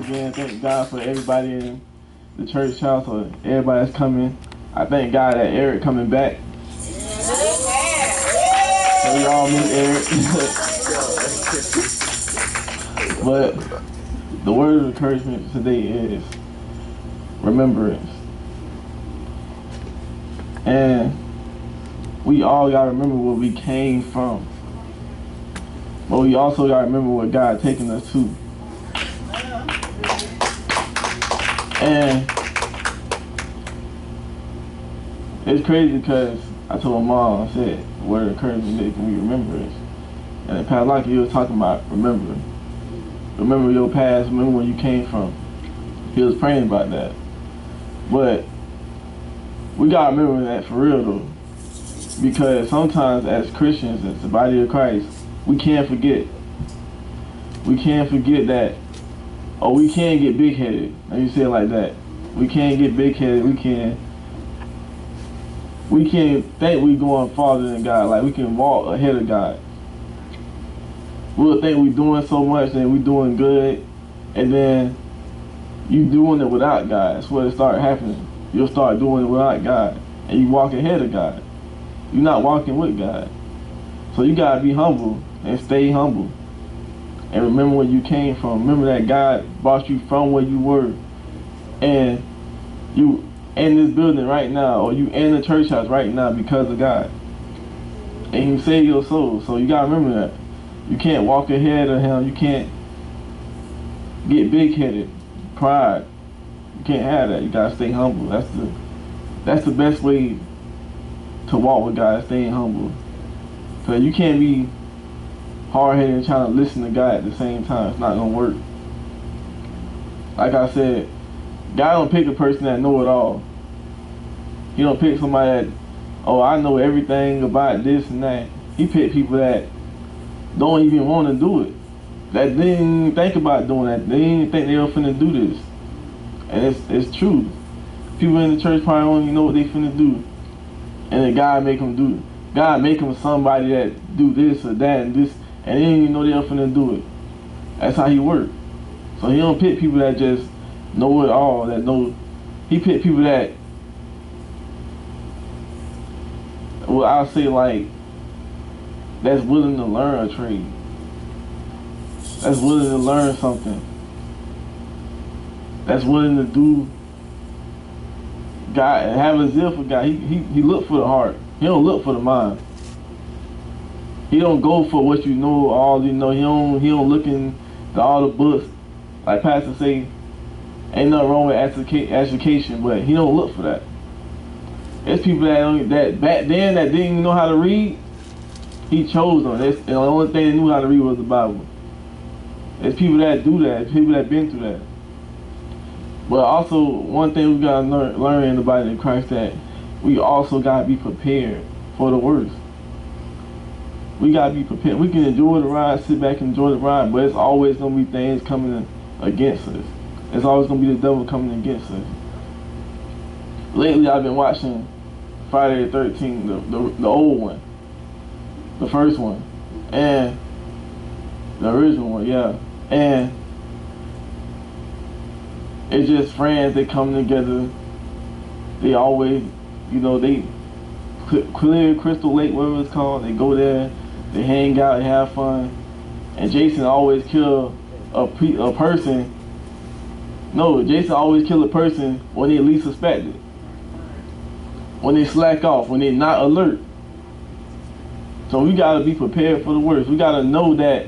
again. Thank God for everybody in the church house or everybody that's coming. I thank God that Eric coming back. So we all miss Eric. But the word of encouragement today is remembrance. And we all got to remember where we came from. But we also got to remember where God taking us to. And it's crazy because I told my mom, I said, word of encouragement today, can we remember this? And then Pastor Lockett, he was talking about remember. Remember your past, remember where you came from. He was praying about that. But we gotta remember that for real though. Because sometimes as Christians, as the body of Christ, we can't forget. We can't forget that, oh, we can't get big-headed. Let me say it like that. We can't get big-headed. We can't think we going farther than God. Like we can walk ahead of God. We'll think we doing so much and we doing good, and then you doing it without God. That's what it start happening. You'll start doing it without God, and you walk ahead of God. You're not walking with God. So you gotta be humble and stay humble, and remember where you came from. Remember that God brought you from where you were, and you in this building right now, or you in the church house right now because of God, and He saved your soul. So you gotta remember that. You can't walk ahead of Him. You can't get big-headed, pride. You can't have that. You gotta stay humble. That's the best way to walk with God, staying humble. Cause you can't be hard-headed and trying to listen to God at the same time. It's not gonna work. Like I said, God don't pick a person that know it all. He don't pick somebody that, oh, I know everything about this and that. He pick people that don't even want to do it. That they didn't even think about doing that. They didn't even think they were finna do this. And it's true. People in the church probably don't even know what they finna do. And then God make them do it. God make them somebody that do this or that and this, and they didn't even know they were finna do it. That's how He works. So He don't pick people that just know it all, that know. He pick people that, well, I'll say like, that's willing to learn a trade. That's willing to learn something. That's willing to do God and have a zeal for God. He look for the heart. He don't look for the mind. He don't go for what you know, all you know. He don't look into all the books. Like Pastor say, ain't nothing wrong with education, but He don't look for that. There's people that back then that didn't even know how to read. He chose them. And the only thing they knew how to read was the Bible. There's people that do that. There's people that been through that. But also, one thing we gotta learn in the body of Christ, that we also gotta be prepared for the worst. We gotta be prepared. We can enjoy the ride, sit back and enjoy the ride, but it's always gonna be things coming against us. It's always gonna be the devil coming against us. Lately, I've been watching Friday the 13th, the old one. The first one, and the original one, yeah. And it's just friends, they come together. They always, they clear Crystal Lake, whatever it's called. They go there, they hang out, they have fun. And Jason always kill a person. No, Jason always kill a person when they least suspect it. When they slack off, when they're not alert. So we gotta be prepared for the worst. We gotta know that,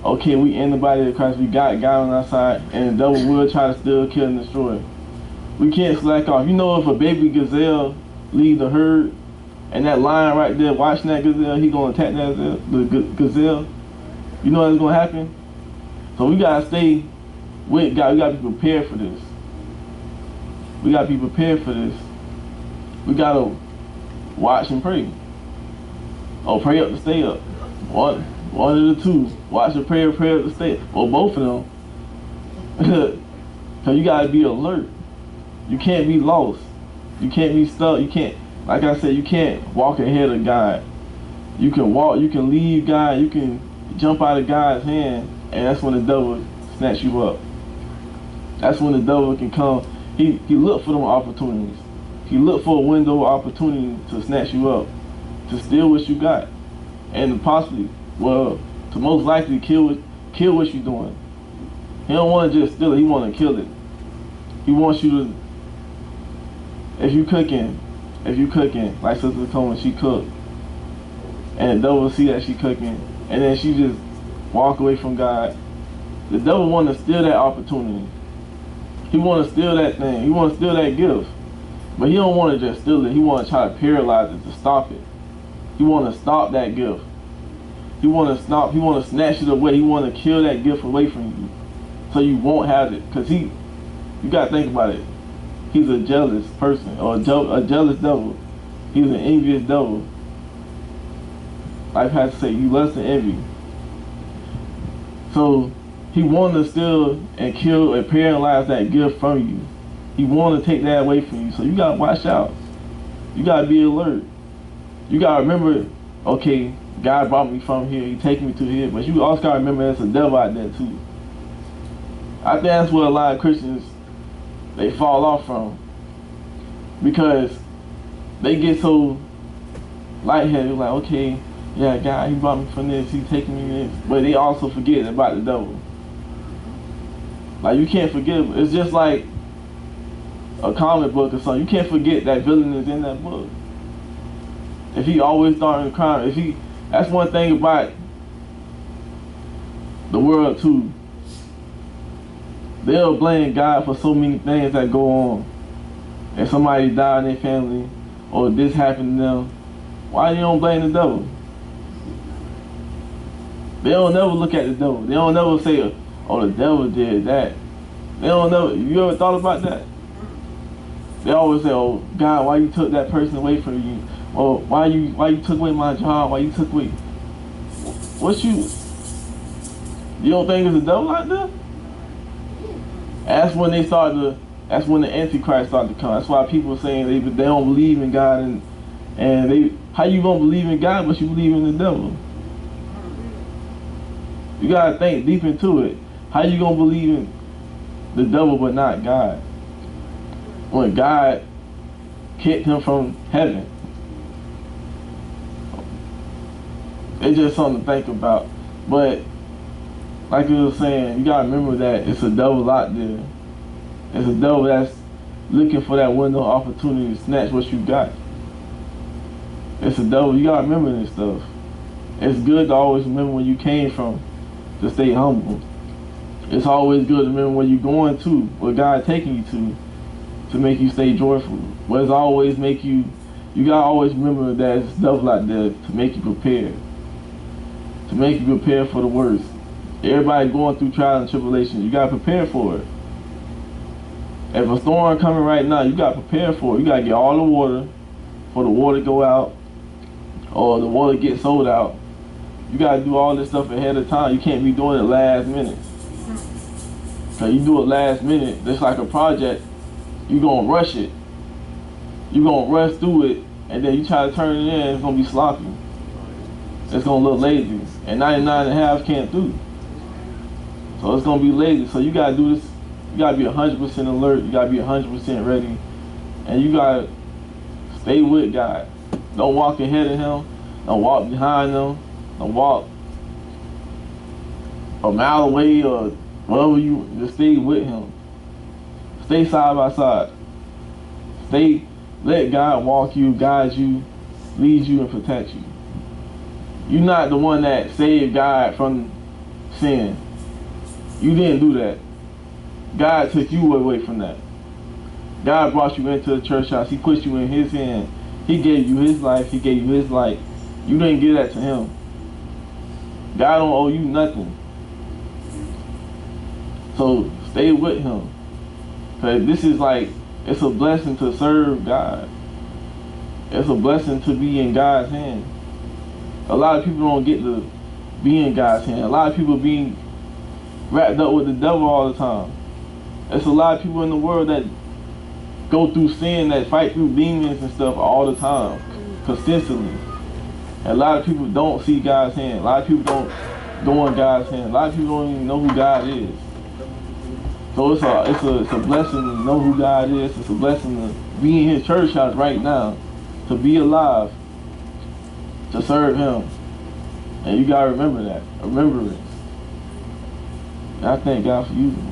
okay, we in the body of Christ, we got God on our side, and the devil will try to steal, kill, and destroy. We can't slack off. You know, if a baby gazelle leave the herd, and that lion right there watching that gazelle, he gonna attack the gazelle. You know what's gonna happen? So we gotta stay with God. We gotta be prepared for this. We gotta be prepared for this. We gotta watch and pray. Oh, pray up to stay up. One of the two. Watch and pray up to stay up. Or both of them. Because you gotta be alert. You can't be lost. You can't be stuck. You can't, like I said, you can't walk ahead of God. You can walk, you can leave God, you can jump out of God's hand, and that's when the devil snatch you up. That's when the devil can come. He look for them opportunities. He look for a window of opportunity to snatch you up, to steal what you got, and to possibly, well, to most likely kill what you're doing. He don't want to just steal it. He want to kill it. He wants you to, if you cooking, like Sister Coleman, she cook, and the devil see that she cooking, and then she just walk away from God. The devil want to steal that opportunity. He want to steal that thing. He want to steal that gift. But he don't want to just steal it. He want to try to paralyze it, to stop it. He want to stop that gift. He want to stop. He want to snatch it away. He want to kill that gift away from you, so you won't have it. Cause you gotta think about it. He's a jealous person, or a jealous devil. He's an envious devil. I've had to say, you lust and envy. So he want to steal and kill and paralyze that gift from you. He want to take that away from you. So you gotta watch out. You gotta be alert. You gotta remember, okay, God brought me from here. He taking me to here. But you also gotta remember there's a devil out there too. I think that's what a lot of Christians, they fall off from, because they get so lightheaded, like, okay, yeah, God, he brought me from this, he's taking me this, but they also forget about the devil. Like, you can't forget. It's just like a comic book or something. You can't forget that villain is in that book. If he always starting to crime, that's one thing about the world too. They'll blame God for so many things that go on. If somebody died in their family, or this happened to them, why you don't blame the devil? They don't never look at the devil. They don't never say, oh, the devil did that. They don't never. You ever thought about that? They always say, oh, God, why you took that person away from you? Or why you took away my job? Why you took away? You don't think it's the devil out there? That's when that's when the Antichrist started to come. That's why people are saying they don't believe in God, and how you gonna believe in God but you believe in the devil? You gotta think deep into it. How you gonna believe in the devil but not God, when God kicked him from heaven? It's just something to think about. But like you were saying, you gotta remember that it's a devil out there. It's a devil that's looking for that window of opportunity to snatch what you got. It's a devil. You gotta remember this stuff. It's good to always remember where you came from, to stay humble. It's always good to remember where you're going to, where God's taking you to make you stay joyful. But it's always you gotta always remember that there's devil out there to make you prepared. To make you prepare for the worst. Everybody going through trials and tribulations. You gotta prepare for it. If a storm coming right now, you gotta prepare for it. You gotta get all the water, for the water to go out, or the water get sold out. You gotta do all this stuff ahead of time. You can't be doing it last minute. Cause you do it last minute, just like a project, you gonna rush it. You gonna rush through it, and then you try to turn it in, it's gonna be sloppy. It's gonna look lazy, and 99.5 can't do. So it's gonna be lazy. So you gotta do this. You gotta be 100% alert. You gotta be 100% ready, and you gotta stay with God. Don't walk ahead of Him. Don't walk behind Him. Don't walk a mile away or wherever you. Just stay with Him. Stay side by side. Let God walk you, guide you, lead you, and protect you. You're not the one that saved God from sin. You didn't do that. God took you away from that. God brought you into the church house. He put you in His hand. He gave you His life. He gave you His light. You didn't give that to Him. God don't owe you nothing. So stay with Him. Because this is it's a blessing to serve God. It's a blessing to be in God's hand. A lot of people don't get to be in God's hand. A lot of people being wrapped up with the devil all the time. There's a lot of people in the world that go through sin, that fight through demons and stuff all the time, consistently. And a lot of people don't see God's hand. A lot of people don't go in God's hand. A lot of people don't even know who God is. So it's a blessing to know who God is. It's a blessing to be in His church house right now, to be alive, to serve Him. And you gotta remember that. Remember it. And I thank God for using me.